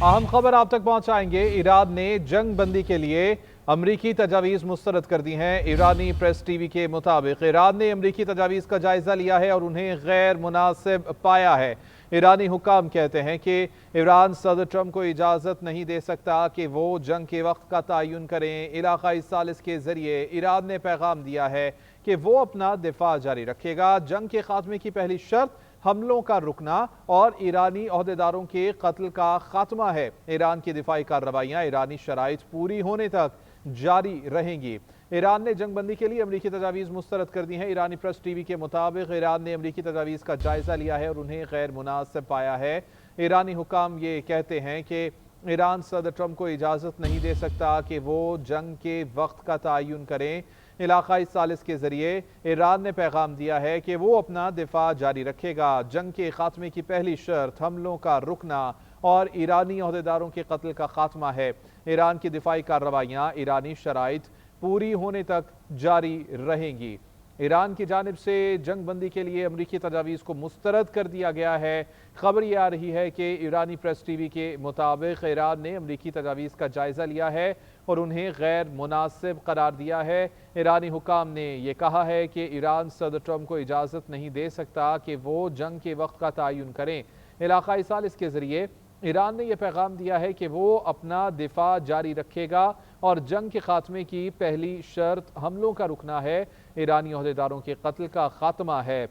اہم خبر آپ تک پہنچائیں گے۔ ایران نے جنگ بندی کے لیے امریکی تجاویز مسترد کر دی ہیں۔ ایرانی پریس ٹی وی کے مطابق ایران نے امریکی تجاویز کا جائزہ لیا ہے اور انہیں غیر مناسب پایا ہے۔ ایرانی حکام کہتے ہیں کہ ایران صدر ٹرمپ کو اجازت نہیں دے سکتا کہ وہ جنگ کے وقت کا تعین کریں۔ علاقائی ثالث کے ذریعے ایران نے پیغام دیا ہے کہ وہ اپنا دفاع جاری رکھے گا۔ جنگ کے خاتمے کی پہلی شرط حملوں کا رکنا اور ایرانی عہدیداروں کے قتل کا خاتمہ ہے۔ ایران کی دفاعی کارروائیاں ایرانی شرائط پوری ہونے تک جاری رہیں گی۔ ایران نے جنگ بندی کے لیے امریکی تجاویز مسترد کر دی ہیں۔ ایرانی پریس ٹی وی کے مطابق ایران نے امریکی تجاویز کا جائزہ لیا ہے اور انہیں غیر مناسب پایا ہے۔ ایرانی حکام یہ کہتے ہیں کہ ایران صدر ٹرمپ کو اجازت نہیں دے سکتا کہ وہ جنگ کے وقت کا تعین کریں۔ علاقائی ثالث کے ذریعے ایران نے پیغام دیا ہے کہ وہ اپنا دفاع جاری رکھے گا۔ جنگ کے خاتمے کی پہلی شرط حملوں کا رکنا اور ایرانی عہدیداروں کے قتل کا خاتمہ ہے۔ ایران کی دفاعی کارروائیاں ایرانی شرائط پوری ہونے تک جاری رہیں گی۔ ایران کی جانب سے جنگ بندی کے لیے امریکی تجاویز کو مسترد کر دیا گیا ہے۔ خبر یہ آ رہی ہے کہ ایرانی پریس ٹی وی کے مطابق ایران نے امریکی تجاویز کا جائزہ لیا ہے اور انہیں غیر مناسب قرار دیا ہے۔ ایرانی حکام نے یہ کہا ہے کہ ایران صدر ٹرمپ کو اجازت نہیں دے سکتا کہ وہ جنگ کے وقت کا تعین کریں۔ علاقائی ثالث کے ذریعے ایران نے یہ پیغام دیا ہے کہ وہ اپنا دفاع جاری رکھے گا اور جنگ کے خاتمے کی پہلی شرط حملوں کا رکنا ہے، ایرانی عہدیداروں کے قتل کا خاتمہ ہے۔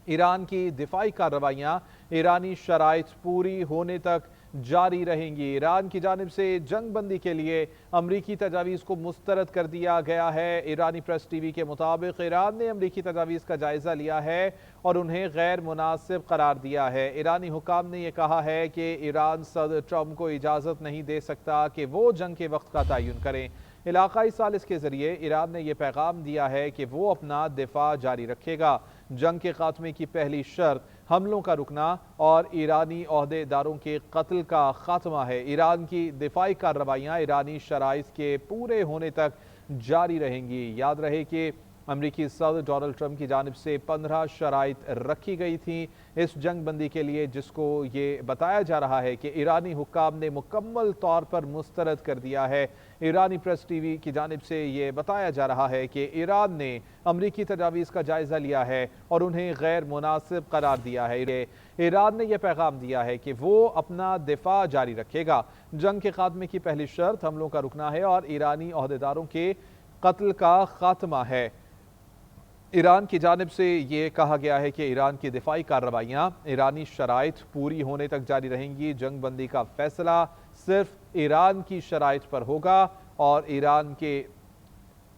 ایران کی دفاعی کارروائیاں ایرانی شرائط پوری ہونے تک جاری رہیں گی۔ ایران کی جانب سے جنگ بندی کے لیے امریکی تجاویز کو مسترد کر دیا گیا ہے۔ ایرانی پریس ٹی وی کے مطابق ایران نے امریکی تجاویز کا جائزہ لیا ہے اور انہیں غیر مناسب قرار دیا ہے۔ ایرانی حکام نے یہ کہا ہے کہ ایران صدر ٹرمپ کو اجازت نہیں دے سکتا کہ وہ جنگ کے وقت کا تعین کریں۔ علاقائی ثالث کے ذریعے ایران نے یہ پیغام دیا ہے کہ وہ اپنا دفاع جاری رکھے گا۔ جنگ کے خاتمے کی پہلی شرط حملوں کا رکنا اور ایرانی عہدیداروں کے قتل کا خاتمہ ہے۔ ایران کی دفاعی کارروائیاں ایرانی شرائط کے پورے ہونے تک جاری رہیں گی۔ یاد رہے کہ امریکی صدر ڈونلڈ ٹرمپ کی جانب سے 15 شرائط رکھی گئی تھیں اس جنگ بندی کے لیے، جس کو یہ بتایا جا رہا ہے کہ ایرانی حکام نے مکمل طور پر مسترد کر دیا ہے۔ ایرانی پریس ٹی وی کی جانب سے یہ بتایا جا رہا ہے کہ ایران نے امریکی تجاویز کا جائزہ لیا ہے اور انہیں غیر مناسب قرار دیا ہے۔ ایران نے یہ پیغام دیا ہے کہ وہ اپنا دفاع جاری رکھے گا۔ جنگ کے خاتمے کی پہلی شرط حملوں کا رکنا ہے اور ایرانی عہدیداروں کے قتل کا خاتمہ ہے۔ ایران کی جانب سے یہ کہا گیا ہے کہ ایران کی دفاعی کارروائیاں ایرانی شرائط پوری ہونے تک جاری رہیں گی۔ جنگ بندی کا فیصلہ صرف ایران کی شرائط پر ہوگا اور ایران کے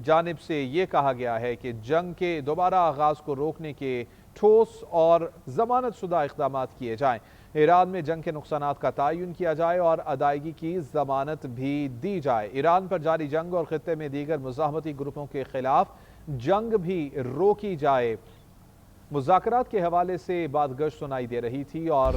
جانب سے یہ کہا گیا ہے کہ جنگ کے دوبارہ آغاز کو روکنے کے ٹھوس اور ضمانت شدہ اقدامات کیے جائیں۔ ایران میں جنگ کے نقصانات کا تعین کیا جائے اور ادائیگی کی ضمانت بھی دی جائے۔ ایران پر جاری جنگ اور خطے میں دیگر مزاحمتی گروپوں کے خلاف جنگ بھی روکی جائے۔ مذاکرات کے حوالے سے بات گشت سنائی دے رہی تھی اور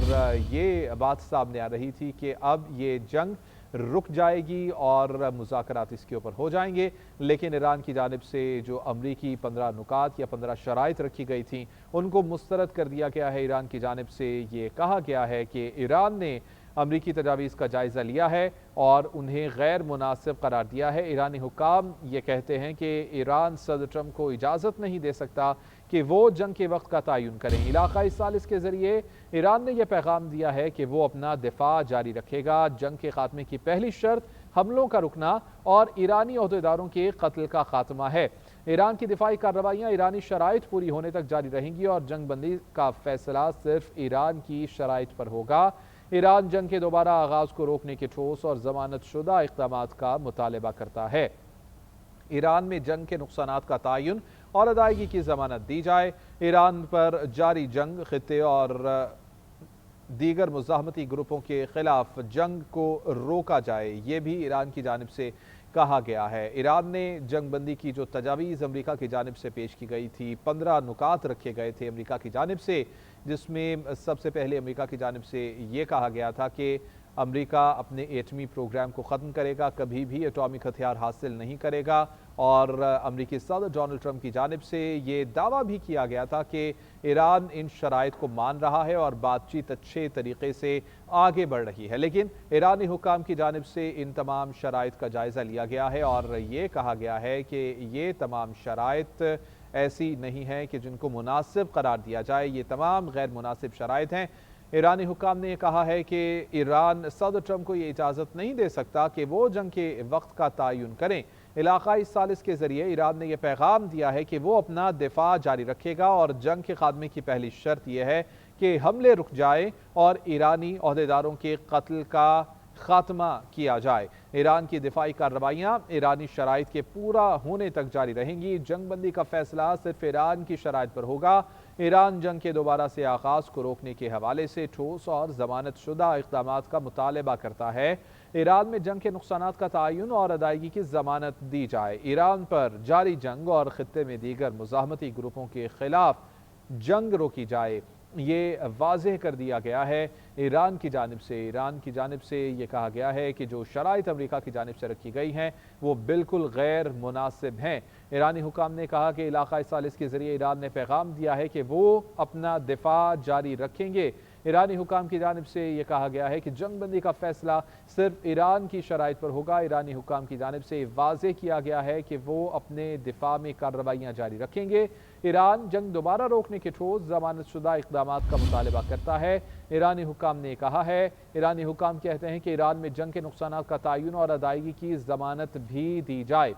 یہ بات سامنے آ رہی تھی کہ اب یہ جنگ رک جائے گی اور مذاکرات اس کے اوپر ہو جائیں گے، لیکن ایران کی جانب سے جو امریکی 15 نکات یا 15 شرائط رکھی گئی تھیں ان کو مسترد کر دیا گیا ہے۔ ایران کی جانب سے یہ کہا گیا ہے کہ ایران نے امریکی تجاویز کا جائزہ لیا ہے اور انہیں غیر مناسب قرار دیا ہے۔ ایرانی حکام یہ کہتے ہیں کہ ایران صدر ٹرمپ کو اجازت نہیں دے سکتا کہ وہ جنگ کے وقت کا تعین کریں۔ علاقائی ثالث کے ذریعے ایران نے یہ پیغام دیا ہے کہ وہ اپنا دفاع جاری رکھے گا۔ جنگ کے خاتمے کی پہلی شرط حملوں کا رکنا اور ایرانی عہدیداروں کے قتل کا خاتمہ ہے۔ ایران کی دفاعی کارروائیاں ایرانی شرائط پوری ہونے تک جاری رہیں گی اور جنگ بندی کا فیصلہ صرف ایران کی شرائط پر ہوگا۔ ایران جنگ کے دوبارہ آغاز کو روکنے کے ٹھوس اور ضمانت شدہ اقدامات کا مطالبہ کرتا ہے۔ ایران میں جنگ کے نقصانات کا تعین اور ادائیگی کی ضمانت دی جائے۔ ایران پر جاری جنگ، خطے اور دیگر مزاحمتی گروپوں کے خلاف جنگ کو روکا جائے، یہ بھی ایران کی جانب سے کہا گیا ہے۔ ایران نے جنگ بندی کی جو تجاویز امریکہ کی جانب سے پیش کی گئی تھی، 15 نکات رکھے گئے تھے امریکہ کی جانب سے، جس میں سب سے پہلے امریکہ کی جانب سے یہ کہا گیا تھا کہ امریکہ اپنے ایٹمی پروگرام کو ختم کرے گا، کبھی بھی ایٹامک ہتھیار حاصل نہیں کرے گا، اور امریکی صدر ڈونلڈ ٹرمپ کی جانب سے یہ دعویٰ بھی کیا گیا تھا کہ ایران ان شرائط کو مان رہا ہے اور بات چیت اچھے طریقے سے آگے بڑھ رہی ہے، لیکن ایرانی حکام کی جانب سے ان تمام شرائط کا جائزہ لیا گیا ہے اور یہ کہا گیا ہے کہ یہ تمام شرائط ایسی نہیں ہیں کہ جن کو مناسب قرار دیا جائے، یہ تمام غیر مناسب شرائط ہیں۔ ایرانی حکام نے یہ کہا ہے کہ ایران صدر ٹرمپ کو یہ اجازت نہیں دے سکتا کہ وہ جنگ کے وقت کا تعین کریں۔ علاقائی ثالث کے ذریعے ایران نے یہ پیغام دیا ہے کہ وہ اپنا دفاع جاری رکھے گا اور جنگ کے خاتمے کی پہلی شرط یہ ہے کہ حملے رک جائیں اور ایرانی عہدیداروں کے قتل کا خاتمہ کیا جائے۔ ایران کی دفاعی کارروائیاں ایرانی شرائط کے پورا ہونے تک جاری رہیں گی۔ جنگ بندی کا فیصلہ صرف ایران کی شرائط پر ہوگا۔ ایران جنگ کے دوبارہ سے آغاز کو روکنے کے حوالے سے ٹھوس اور ضمانت شدہ اقدامات کا مطالبہ کرتا ہے۔ ایران میں جنگ کے نقصانات کا تعین اور ادائیگی کی ضمانت دی جائے۔ ایران پر جاری جنگ اور خطے میں دیگر مزاحمتی گروپوں کے خلاف جنگ روکی جائے، یہ واضح کر دیا گیا ہے۔ ایران کی جانب سے یہ کہا گیا ہے کہ جو شرائط امریکہ کی جانب سے رکھی گئی ہیں وہ بالکل غیر مناسب ہیں۔ ایرانی حکام نے کہا کہ علاقائی ثالث کے ذریعے ایران نے پیغام دیا ہے کہ وہ اپنا دفاع جاری رکھیں گے۔ ایرانی حکام کی جانب سے یہ کہا گیا ہے کہ جنگ بندی کا فیصلہ صرف ایران کی شرائط پر ہوگا۔ ایرانی حکام کی جانب سے واضح کیا گیا ہے کہ وہ اپنے دفاع میں کارروائیاں جاری رکھیں گے۔ ایران جنگ دوبارہ روکنے کے ٹھوس ضمانت شدہ اقدامات کا مطالبہ کرتا ہے، ایرانی حکام نے کہا ہے۔ ایرانی حکام کہتے ہیں کہ ایران میں جنگ کے نقصانات کا تعین اور ادائیگی کی ضمانت بھی دی جائے۔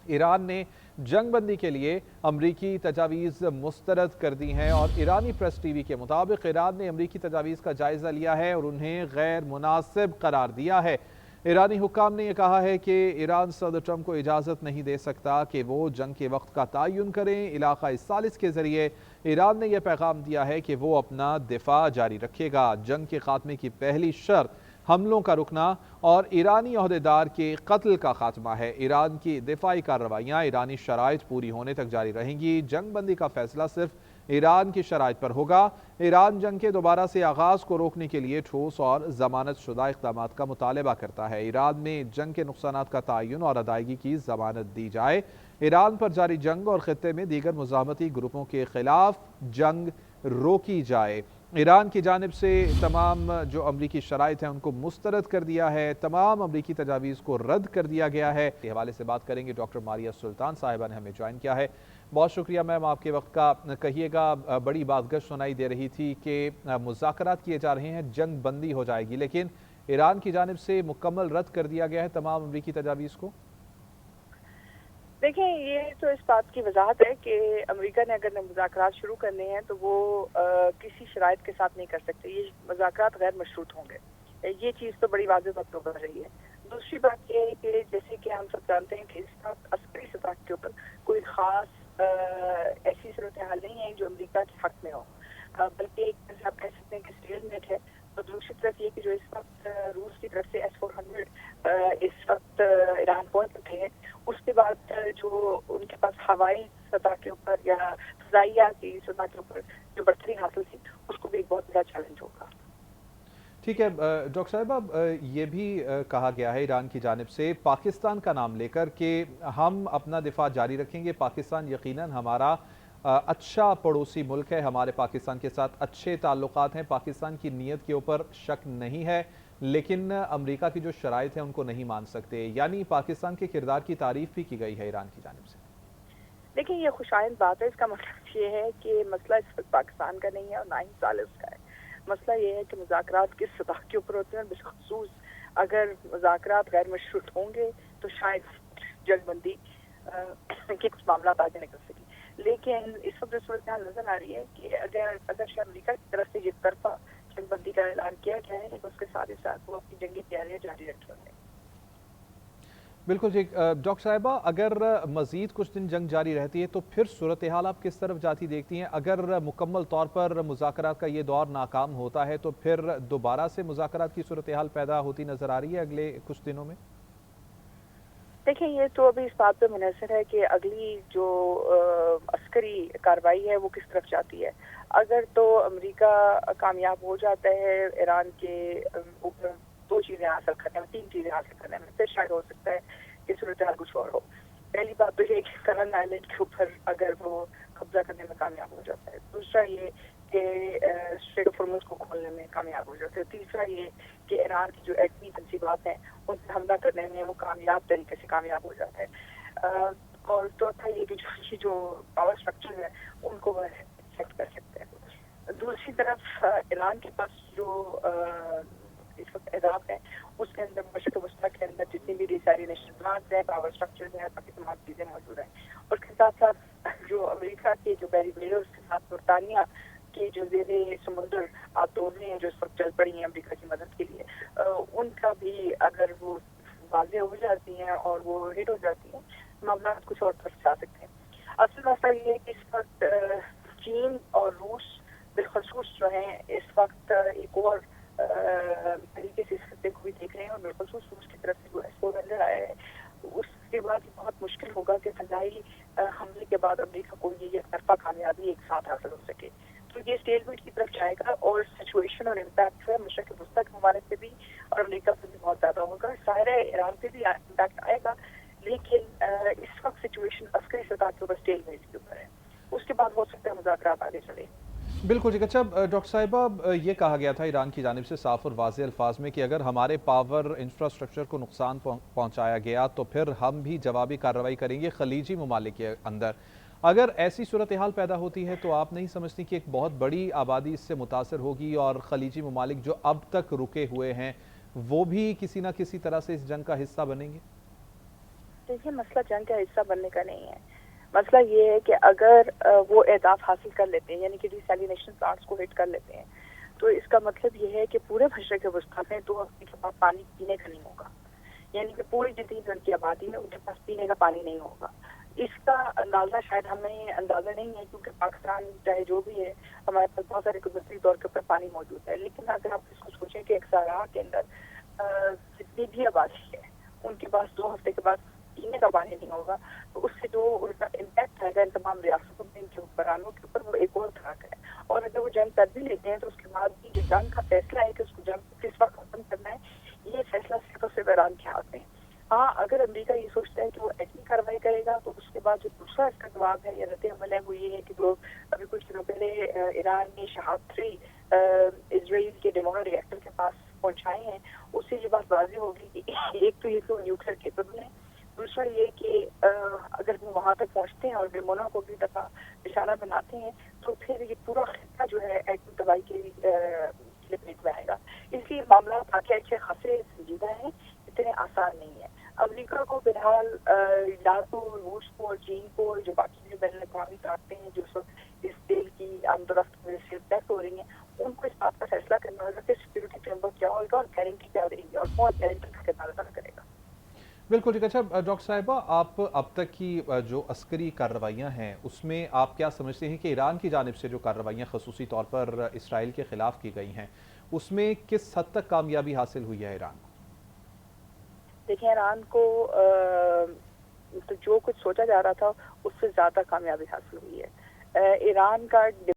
ایران نے جنگ بندی کے لیے امریکی تجاویز مسترد کر دی ہیں اور ایرانی پریس ٹی وی کے مطابق ایران نے امریکی تجاویز کا جائزہ لیا ہے اور انہیں غیر مناسب قرار دیا ہے۔ ایرانی حکام نے یہ کہا ہے کہ ایران صدر ٹرمپ کو اجازت نہیں دے سکتا کہ وہ جنگ کے وقت کا تعین کریں۔ علاقائی ثالث کے ذریعے ایران نے یہ پیغام دیا ہے کہ وہ اپنا دفاع جاری رکھے گا۔ جنگ کے خاتمے کی پہلی شرط حملوں کا رکنا اور ایرانی عہدیدار کے قتل کا خاتمہ ہے۔ ایران کی دفاعی کارروائیاں ایرانی شرائط پوری ہونے تک جاری رہیں گی۔ جنگ بندی کا فیصلہ صرف ایران کی شرائط پر ہوگا۔ ایران جنگ کے دوبارہ سے آغاز کو روکنے کے لیے ٹھوس اور ضمانت شدہ اقدامات کا مطالبہ کرتا ہے۔ ایران میں جنگ کے نقصانات کا تعین اور ادائیگی کی ضمانت دی جائے۔ ایران پر جاری جنگ اور خطے میں دیگر مزاحمتی گروپوں کے خلاف جنگ روکی جائے۔ ایران کی جانب سے تمام جو امریکی شرائط ہیں ان کو مسترد کر دیا ہے، تمام امریکی تجاویز کو رد کر دیا گیا ہے۔ اس حوالے سے بات کریں گے ڈاکٹر ماریہ سلطان صاحبہ نے ہمیں جوائن کیا ہے۔ بہت شکریہ میم آپ کے وقت کا۔ کہیے گا، بڑی بات گشت سنائی دے رہی تھی کہ مذاکرات کیے جا رہے ہیں، جنگ بندی ہو جائے گی، لیکن ایران کی جانب سے مکمل رد کر دیا گیا ہے تمام امریکی تجاویز کو۔ دیکھیں، یہ تو اس بات کی وضاحت ہے کہ امریکہ نے اگر مذاکرات شروع کرنے ہیں تو وہ کسی شرائط کے ساتھ نہیں کر سکتے، یہ مذاکرات غیر مشروط ہوں گے، یہ چیز تو بڑی واضح بات ہو رہی ہے۔ دوسری بات یہ ہے کہ جیسے کہ ہم سب جانتے ہیں کہ اس وقت عسکری سطح کے اوپر کوئی خاص ایسی صورتحال نہیں ہے جو امریکہ کے حق میں ہو، بلکہ ایک طرح سے آپ کہہ سکتے ہیں کہ اسٹیل میٹ ہے۔ تو دوسری طرف یہ کہ جو اس وقت روس کی طرف سے S-400 اس وقت ایران پہنچ چکے ہیں، اس کے بعد جو ان کے پاس ہوائی سطح کے اوپر یا فضائیہ کی سطح کے اوپر جو برتری حاصل تھی، اس کو بھی ایک بہت بڑا چیلنج ہوگا۔ ٹھیک ہے ڈاکٹر صاحبہ، یہ بھی کہا گیا ہے ایران کی جانب سے پاکستان کا نام لے کر کہ ہم اپنا دفاع جاری رکھیں گے، پاکستان یقیناً ہمارا اچھا پڑوسی ملک ہے، ہمارے پاکستان کے ساتھ اچھے تعلقات ہیں، پاکستان کی نیت کے اوپر شک نہیں ہے، لیکن امریکہ کی جو شرائط ہیں ان کو نہیں مان سکتے، یعنی پاکستان کے کردار کی تعریف بھی کی گئی ہے ایران کی جانب سے۔ دیکھیں، یہ خوش آئند بات ہے، اس کا مطلب یہ ہے کہ مسئلہ اس وقت پاکستان کا نہیں ہے اور نہ ہی ثالث کا ہے۔ مسئلہ یہ ہے کہ مذاکرات کس سطح کے اوپر ہوتے ہیں، بالخصوص اگر مذاکرات غیر مشروط ہوں گے تو شاید جنگ بندی کے کچھ معاملات آگے نکل سکیں، لیکن اس وقت جو صورتحال نظر آ رہی ہے کہ اگر امریکہ کی طرف سے ایک طرفہ جنگ بندی کا اعلان کیا گیا ہے تو اس کے ساتھ ہی ساتھ وہ اپنی جنگی تیاریاں جاری رکھ رہے ہیں۔ بالکل ٹھیک۔ ڈاکٹر صاحبہ، اگر مزید کچھ دن جنگ جاری رہتی ہے تو پھر صورتحال آپ کس طرف جاتی دیکھتی ہیں؟ اگر مکمل طور پر مذاکرات کا یہ دور ناکام ہوتا ہے تو پھر دوبارہ سے مذاکرات کی صورتحال پیدا ہوتی نظر آ رہی ہے اگلے کچھ دنوں میں؟ دیکھیں، یہ تو ابھی اس بات پہ منحصر ہے کہ اگلی جو عسکری کارروائی ہے وہ کس طرف جاتی ہے۔ اگر تو امریکہ کامیاب ہو جاتا ہے ایران کے اوپر 2 چیزیں حاصل کرنے میں، 3 چیزیں حاصل کرنے میں، پھر شاید ہو سکتا ہے کہ صورتحال کچھ اور ہو۔ پہلی بات تو یہ کہ کرن آئلینڈ کے اوپر اگر وہ قبضہ کرنے میں کامیاب ہو جاتا ہے، دوسرا یہ کہ اسٹریٹ آف ہارمز کو کھولنے میں کامیاب ہو جاتا ہے، تیسرا یہ کہ ایران کی جو ایٹمی تنصیبات ہیں ان سے حملہ کرنے میں وہ کامیاب طریقے سے کامیاب ہو جاتا ہے، اور چوتھا یہ کہ جو پاور اسٹرکچر ہے ان کو وہ افیکٹ کر سکتے ہیں۔ دوسری طرف ایران کے پاس جو اس وقت عراق ہے اس کے اندر مشرق وسطیٰ کے اندر جتنی بھی ساری نیشنل پلانٹس ہیں، پاور اسٹرکچر ہیں، باقی تمام چیزیں موجود ہیں، اور اس کے ساتھ ساتھ جو امریکہ کے جو بیری بلیئرس کے ساتھ برطانیہ کے جو زیر سمندر آبدوزیں ہیں جو اس وقت چل پڑی ہیں امریکہ کی مدد کے لیے، ان کا بھی اگر وہ واضح ہو جاتی ہیں اور وہ ہٹ ہو جاتی ہیں، معاملات کچھ اور طرف جا سکتے ہیں۔ اصل مسئلہ یہ ہے کہ اس وقت چین اور روس بالخصوص جو ہیں اس وقت ایک اور طریقے سے اس خطے کو بھی دیکھ رہے ہیں، اور بالخصوص روس کی طرف سے جو ایس-400 آیا ہے اس کے بعد یہ بہت مشکل ہوگا کہ فضائی حملے کے بعد امریکہ کو یہ ایک طرفہ کامیابی ایک ساتھ حاصل ہو سکے، تو یہ اسٹیلمیٹ کی طرف جائے گا، اور سچویشن اور امپیکٹ جو ہے مشرق وسطیٰ کے ممالک پہ بھی اور امریکہ پہ بھی بہت زیادہ ہوگا۔ ظاہر ہے ایران پہ بھی امپیکٹ آئے گا، لیکن اس وقت سچویشن عسکری سطح کے اوپر اسٹیلمیٹ کے اوپر ہے، اس کے بعد ہو سکتا ہے مذاکرات آگے چلے۔ بالکل ٹھیک۔ اچھا ڈاکٹر صاحبہ، یہ کہا گیا تھا ایران کی جانب سے صاف اور واضح الفاظ میں کہ اگر ہمارے پاور انفراسٹرکچر کو نقصان پہنچایا گیا تو پھر ہم بھی جوابی کارروائی کریں گے خلیجی ممالک کے اندر۔ اگر ایسی صورتحال پیدا ہوتی ہے تو آپ نہیں سمجھتی کہ ایک بہت بڑی آبادی اس سے متاثر ہوگی، اور خلیجی ممالک جو اب تک رکے ہوئے ہیں وہ بھی کسی نہ کسی طرح سے اس جنگ کا حصہ بنیں گے؟ دیکھیے، مسئلہ جنگ کا حصہ بننے کا نہیں ہے، مسئلہ یہ ہے کہ اگر وہ اہداف حاصل کر لیتے ہیں، یعنی کہ ڈیسیلینیشن پلانٹس کو ہٹ کر لیتے ہیں، تو اس کا مطلب یہ ہے کہ پورے مشرق وسطیٰ میں 2 ہفتے کے بعد پانی پینے کا نہیں ہوگا، یعنی کہ پوری جتنی گھر کی آبادی ہے ان کے پاس پینے کا پانی نہیں ہوگا۔ اس کا اندازہ شاید ہمیں اندازہ نہیں ہے، کیونکہ پاکستان چاہے جو بھی ہے ہمارے پاس بہت سارے قدرتی طور کے اوپر پانی موجود ہے، لیکن اگر آپ اس کو سوچیں کہ ایک صحرا کے اندر جتنی بھی آبادی ہے ان کے پاس 2 ہفتے کے بعد پینے کا پانی نہیں ہوگا، تو اس سے جو ان کا امپیکٹ ہے ان تمام ریاستوں میں، ان کے حکمرانوں کے اوپر، وہ ایک اور طرح کا ہے۔ اور اگر وہ جنگ کر بھی لیتے ہیں تو اس کے بعد بھی جو جنگ کا فیصلہ ہے کہ اس کو جنگ کس وقت ختم کرنا ہے، یہ فیصلہ صرف اور صرف ایران کے ہاتھ میں ہے۔ ہاں، اگر امریکہ یہ سوچتا ہے کہ وہ ایٹمی کارروائی کرے گا تو اس کے بعد جو دوسرا اس کا جواب ہے یا رد عمل ہے وہ یہ ہے کہ جو ابھی کچھ دنوں پہلے ایران نے شہاب 3 اسرائیل کے ڈیمونو ری ایکٹر کے پاس پہنچائے ہیں، اس سے یہ بات واضح ہوگی کہ ایک تو یہ کہ وہ نیوکلیئر کیپیبل ہے، دوسرا یہ کہ اگر وہ وہاں تک پہنچتے ہیں اور ڈیمونو کو بھی دفعہ نشانہ بناتے ہیں تو پھر یہ پورا خطہ جو ہے ایٹمی تباہی کی لپیٹ میں آئے گا۔ اس لیے معاملات اچھے خاصے سنجیدہ ہیں، اتنے آسان نہیں ہیں۔ امریکہ کو بہرحال یا تو روس کو اور چین کو، جو باقی جو بین الاقوامی طاقتیں ہیں جو اس تیل کی آمد و رفت میں سے افیکٹ ہو رہی ہیں، ان کو اس بات کا فیصلہ کرنا ہوگا کہ سیکورٹی فریم ورک کیا ہوگا اور گارنٹی کیا دیں گے اور کون گارنٹی کا کردار ادا کرے گا۔ بالکل ٹھیک۔ اچھا ڈاکٹر صاحبہ، آپ اب تک کی جو عسکری کارروائیاں ہیں اس میں آپ کیا سمجھتے ہیں کہ ایران کی جانب سے جو کارروائیاں خصوصی طور پر اسرائیل کے خلاف کی گئی ہیں اس میں کس حد تک کامیابی حاصل ہوئی ہے ایران کو؟ دیکھیں، ایران کو تو جو کچھ سوچا جا رہا تھا اس سے زیادہ کامیابی حاصل ہوئی ہے۔ ایران کا